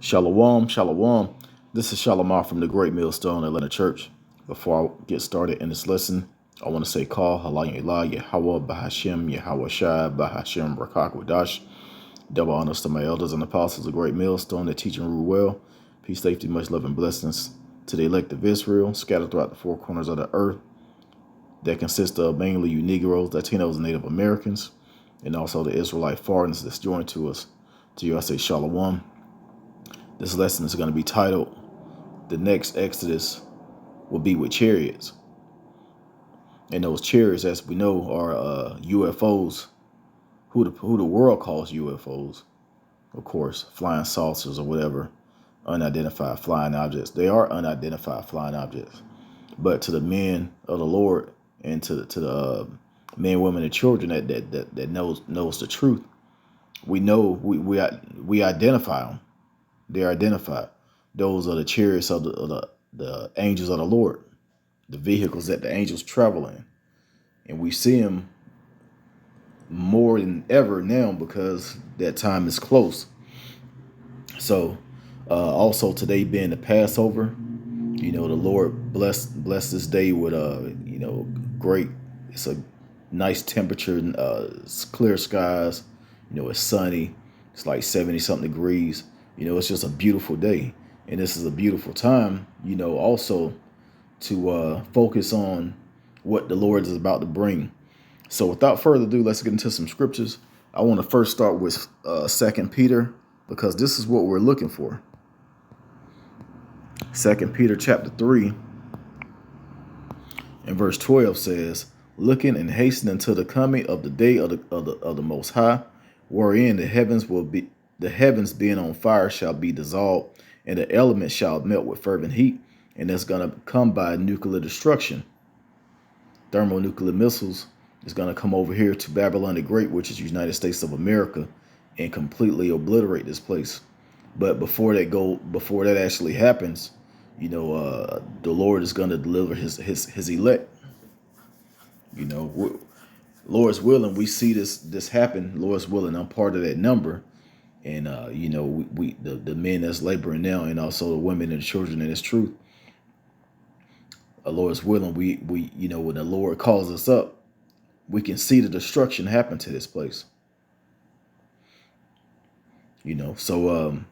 Shalom, shalom. This is Shalomar from the Great Millstone Atlanta Church. Before I get started in this lesson, I want to say call Halayim Elah, Yahweh, Bahashem, Yahweh Shai, Bahashem, Rakak Wadash. Double honors to my elders and apostles of Great Millstone that teach and rule well. Peace, safety, much love, and blessings to the elect of Israel, scattered throughout the four corners of the earth, that consist of mainly you Negroes, Latinos, and Native Americans, and also the Israelite foreigners that's joined to us. To you, I say Shalom. This lesson is going to be titled, The Next Exodus Will Be with Chariots. And those chariots, as we know, are UFOs, who the world calls UFOs. Of course, flying saucers or whatever, unidentified flying objects. They are unidentified flying objects. But to the men of the Lord and to the men, women, and children that knows the truth, we know we identify them. They're identified. Those are the chariots of the angels of the Lord, the vehicles that the angels travel in. And we see them more than ever now because that time is close. So also today being the Passover, the Lord bless this day with great, it's a nice temperature, it's clear skies, it's sunny, it's like 70 something degrees. It's just a beautiful day. And this is a beautiful time, also to focus on what the Lord is about to bring. So without further ado, let's get into some scriptures. I want to first start with 2 Peter, because this is what we're looking for. 2 Peter chapter 3 and verse 12 says, looking and hastening to the coming of the day of the Most High, wherein the heavens being on fire shall be dissolved, and the elements shall melt with fervent heat, and that's going to come by nuclear destruction. Thermonuclear missiles is going to come over here to Babylon the Great, which is the United States of America, and completely obliterate this place. But before that actually happens, the Lord is going to deliver his elect. Lord's willing, we see this happen. Lord's willing, I'm part of that number. And the men that's laboring now, and also the women and the children in this truth. Lord's willing, we when the Lord calls us up, we can see the destruction happen to this place. So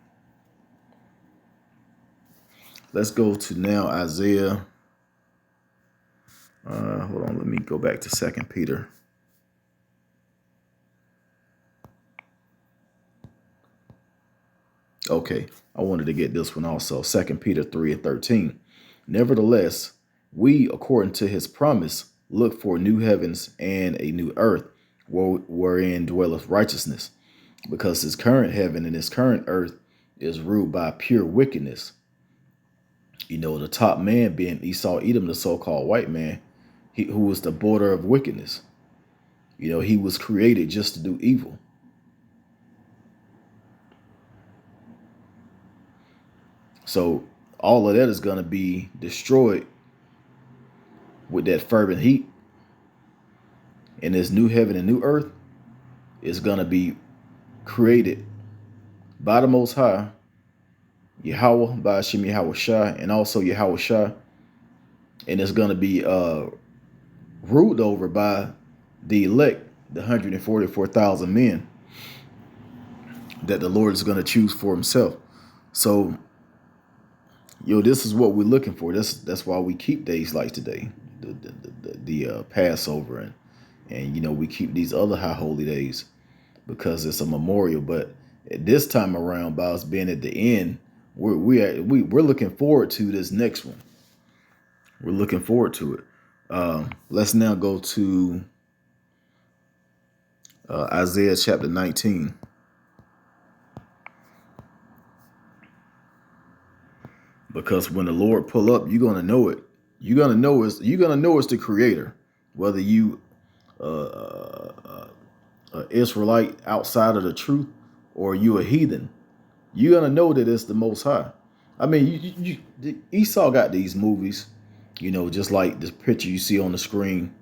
let's go to now Isaiah. Hold on, let me go back to 2 Peter. Okay, I wanted to get this one also. 2 Peter 3 and 13. Nevertheless, we, according to his promise, look for new heavens and a new earth, wherein dwelleth righteousness, because his current heaven and his current earth is ruled by pure wickedness. The top man being Esau, Edom, the so-called white man, who was the border of wickedness. He was created just to do evil. So all of that is going to be destroyed with that fervent heat. And this new heaven and new earth is going to be created by the Most High, Yahweh, by Hashem, Yahweh Shai, and also Yahweh Shai. And it's going to be ruled over by the elect, the 144,000 men that the Lord is going to choose for himself. So this is what we're looking for. That's why we keep days like today, the Passover, and we keep these other high holy days because it's a memorial. But at this time around, by us being at the end, we're looking forward to this next one. We're looking forward to it. Let's now go to Isaiah chapter 19. Because when the Lord pull up, you're gonna know it. You're gonna know it's the Creator, whether you Israelite outside of the truth or you a heathen. You're gonna know that it's the Most High. I mean, Esau got these movies, just like this picture you see on the screen,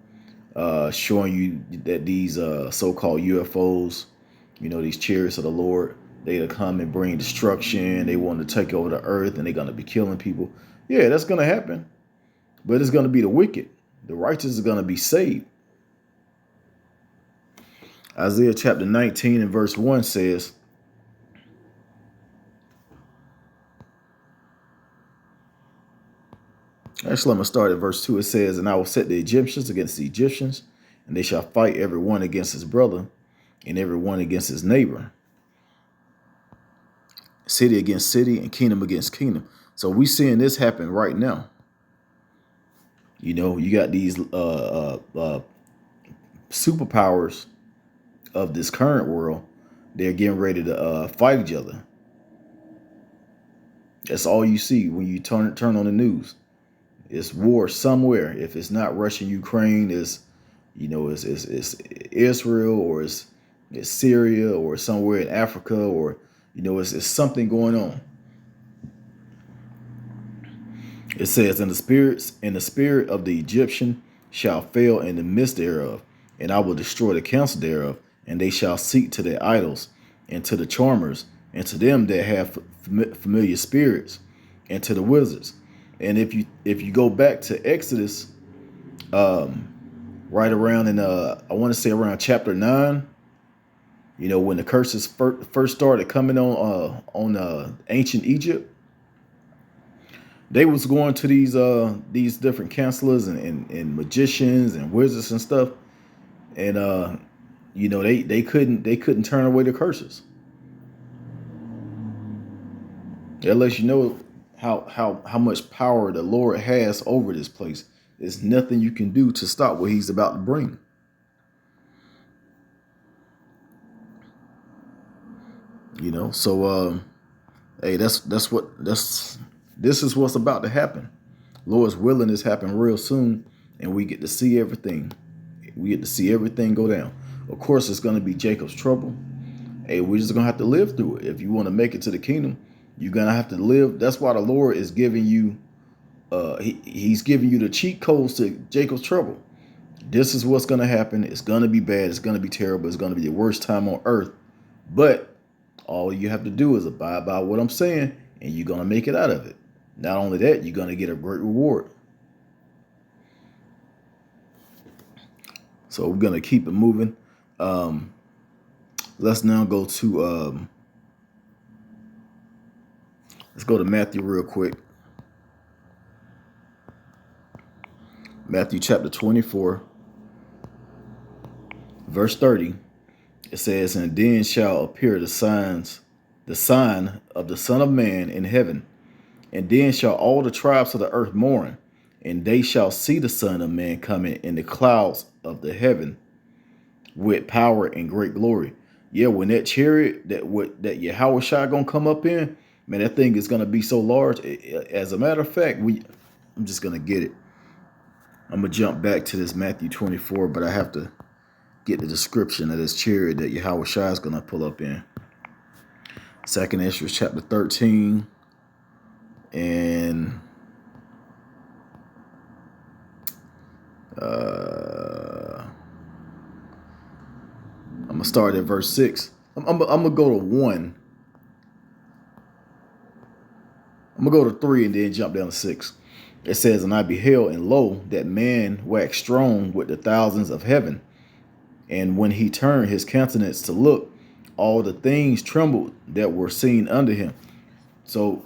showing you that these so-called UFOs, these chariots of the Lord, They'll come and bring destruction. They want to take over the earth, and they're going to be killing people. Yeah, that's going to happen. But it's going to be the wicked. The righteous are going to be saved. Isaiah chapter 19 and verse 1 says, actually, I'm going to start at verse 2. It says, and I will set the Egyptians against the Egyptians, and they shall fight every one against his brother, and every one against his neighbor. City against city, and kingdom against kingdom. So we seeing this happen right now. You know, you got these superpowers of this current world. They're getting ready to fight each other. That's all you see when you turn on the news. It's war somewhere. If it's not Russia, Ukraine, it's Israel, or it's Syria, or somewhere in Africa, or it's something going on. It says, and the spirit of the Egyptian shall fail in the midst thereof, and I will destroy the counsel thereof, and they shall seek to their idols, and to the charmers, and to them that have familiar spirits, and to the wizards. And if you go back to Exodus, right around in I want to say around chapter 9, when the curses first started coming on ancient Egypt, they was going to these different counselors and magicians and wizards and stuff, and they couldn't turn away the curses. That lets you know how much power the Lord has over this place. There's nothing you can do to stop what He's about to bring. So hey, this is what's about to happen. Lord's willing, this happen real soon, and we get to see everything. We get to see everything go down. Of course, it's going to be Jacob's trouble. Hey, we're just going to have to live through it. If you want to make it to the kingdom, you're going to have to live. That's why the Lord is giving you, He's giving you the cheat codes to Jacob's trouble. This is what's going to happen. It's going to be bad. It's going to be terrible. It's going to be the worst time on earth. But all you have to do is abide by what I'm saying, and you're going to make it out of it. Not only that, you're going to get a great reward. So we're going to keep it moving. Let's now go to, let's go to Matthew real quick. Matthew chapter 24, verse 30. It says, and then shall appear the sign of the Son of Man in heaven. And then shall all the tribes of the earth mourn, and they shall see the Son of Man coming in the clouds of the heaven with power and great glory. Yeah, when that chariot that Yahweh Shai gonna come up in, man, that thing is gonna be so large. As a matter of fact, I'm just gonna get it. I'm gonna jump back to this Matthew 24, but I have to get the description of this chariot that Yahweh Shai is gonna pull up in. 2nd Ezra chapter 13 and I'm gonna start at verse 6. I'm gonna go to 1. I'm gonna go to 3 and then jump down to 6. It says, and I beheld, and lo, that man waxed strong with the thousands of heaven. And when he turned his countenance to look, all the things trembled that were seen under him. So,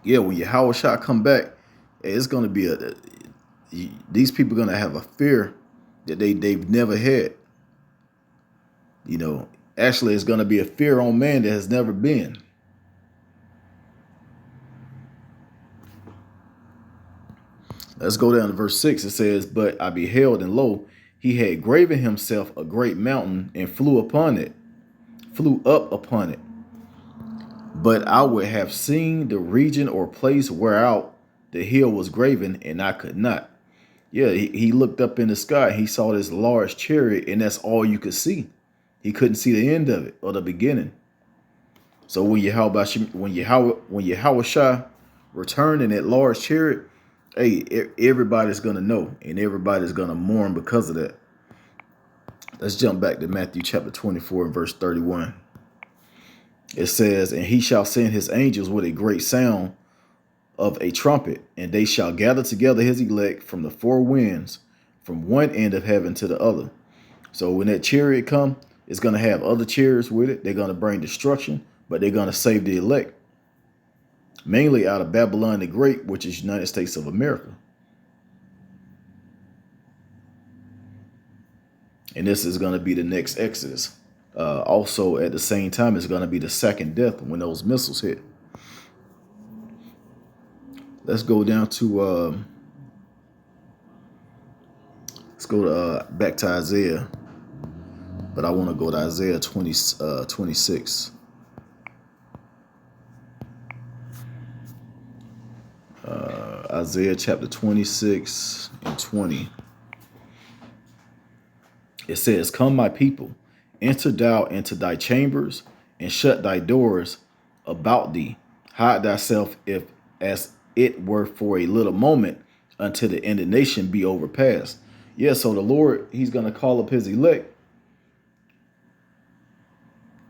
yeah, when Yahweh Shai come back, it's gonna be these people are gonna have a fear that they've never had. Actually, it's gonna be a fear on man that has never been. Let's go down to verse 6. It says, but I beheld, and lo, he had graven himself a great mountain and flew up upon it. But I would have seen the region or place whereout the hill was graven, and I could not. Yeah, he looked up in the sky. He saw this large chariot, and that's all you could see. He couldn't see the end of it or the beginning. So when Yahweh Shai returned in that large chariot, hey, everybody's gonna know, and everybody's gonna mourn because of that. Let's jump back to Matthew chapter 24 and verse 31. It says, and he shall send his angels with a great sound of a trumpet, and they shall gather together his elect from the four winds, from one end of heaven to the other. So when that chariot come, it's going to have other chariots with it. They're going to bring destruction, but they're going to save the elect, mainly out of Babylon the Great, which is United States of America. And this is going to be the next Exodus. Also, at the same time, it's going to be the second death when those missiles hit. Let's go down to back to Isaiah, but I want to go to Isaiah 26. Isaiah chapter 26 and 20. It says, "Come, my people, enter thou into thy chambers, and shut thy doors about thee. Hide thyself, if as it were for a little moment, until the indignation be overpast." Yeah, so the Lord, he's going to call up his elect,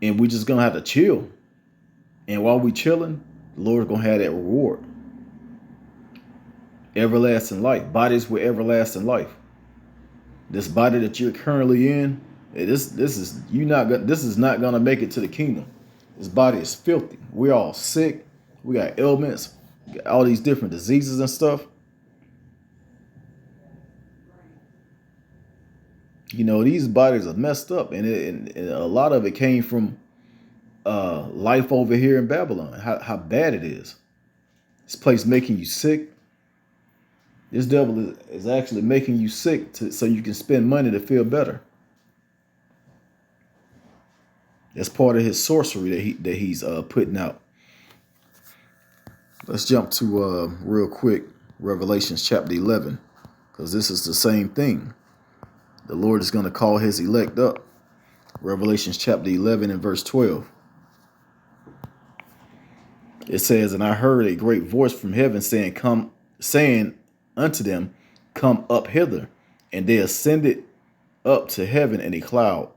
and we just going to have to chill. And while we chilling, the Lord's going to have that reward. Everlasting life, bodies with everlasting life. This body that you're currently in, this is not gonna make it to the kingdom. This body is filthy. We're all sick. We got ailments, we got all these different diseases and stuff. You know, these bodies are messed up, and a lot of it came from life over here in Babylon. How bad it is. This place making you sick. This devil is actually making you sick so you can spend money to feel better. That's part of his sorcery that he's putting out. Let's jump to real quick Revelations chapter 11, because this is the same thing. The Lord is going to call his elect up. Revelations chapter 11 and verse 12. It says, "And I heard a great voice from heaven saying unto them, come up hither. And they ascended up to heaven in a cloud,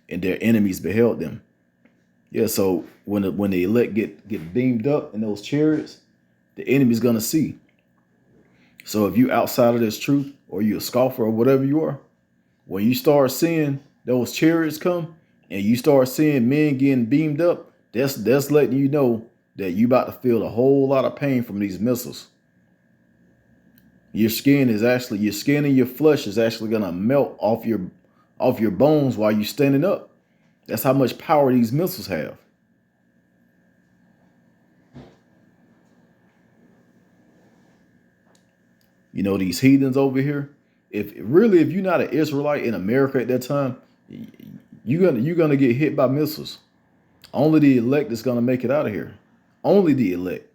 and their enemies beheld them." Yeah, so when the elect get beamed up in those chariots, the enemy's gonna see. So if you outside of this truth, or you a scoffer, or whatever you are, when you start seeing those chariots come, and you start seeing men getting beamed up, that's letting you know that you about to feel a whole lot of pain from these missiles. Your skin and your flesh is actually gonna melt off your bones while you're standing up. That's how much power these missiles have. You know, these heathens over here, if you're not an Israelite in America at that time, you're gonna get hit by missiles. Only the elect is gonna make it out of here. Only the elect.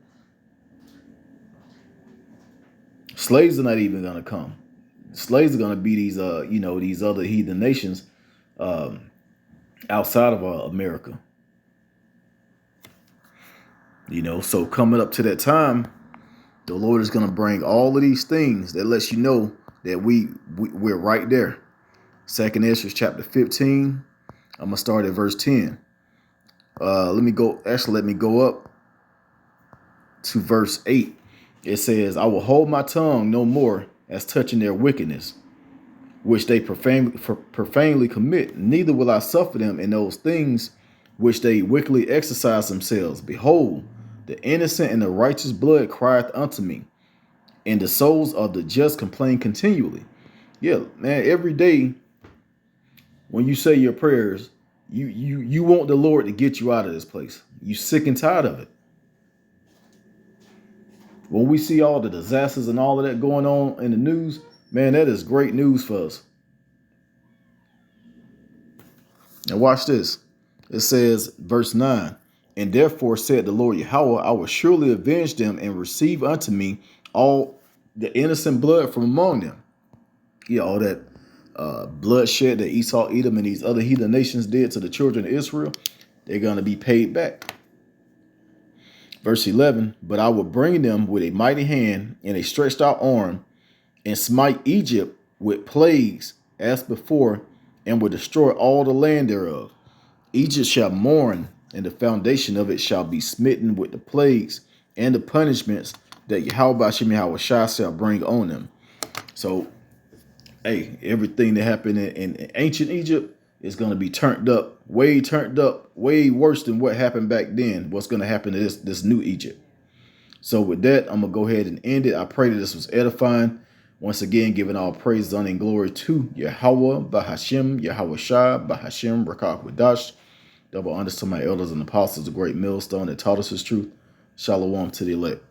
Slaves are not even gonna come. Slaves are gonna be these these other heathen nations outside of America. You know, so coming up to that time, the Lord is going to bring all of these things that lets you know that we're right there. 2nd Ezra chapter 15. I'm gonna start at verse 10. Let me go up to verse 8. It says, "I will hold my tongue no more as touching their wickedness, which they profanely commit. Neither will I suffer them in those things which they wickedly exercise themselves. Behold, the innocent and the righteous blood crieth unto me, and the souls of the just complain continually." Yeah, man, every day when you say your prayers, you want the Lord to get you out of this place. You sick and tired of it. When we see all the disasters and all of that going on in the news, man, that is great news for us. Now watch this. It says, verse 9, "And therefore said the Lord Yahweh, I will surely avenge them and receive unto me all the innocent blood from among them." Yeah, all that bloodshed that Esau, Edom, and these other heathen nations did to the children of Israel, they're going to be paid back. Verse 11, "But I will bring them with a mighty hand and a stretched out arm, and smite Egypt with plagues as before, and will destroy all the land thereof. Egypt shall mourn and the foundation of it shall be smitten with the plagues and the punishments that Yahweh Shah shall bring on them. So, hey, everything that happened in ancient Egypt is going to be turned up, way worse than what happened back then. What's going to happen to this new Egypt? So with that, I'm going to go ahead and end it. I pray that this was edifying. Once again, giving all praise, honor, and glory to Yahweh, Bahashim, Yahweh Shah, Bahashim, Rakak Wadash. Double honors to my elders and apostles, a great millstone that taught us his truth. Shalom to the elect.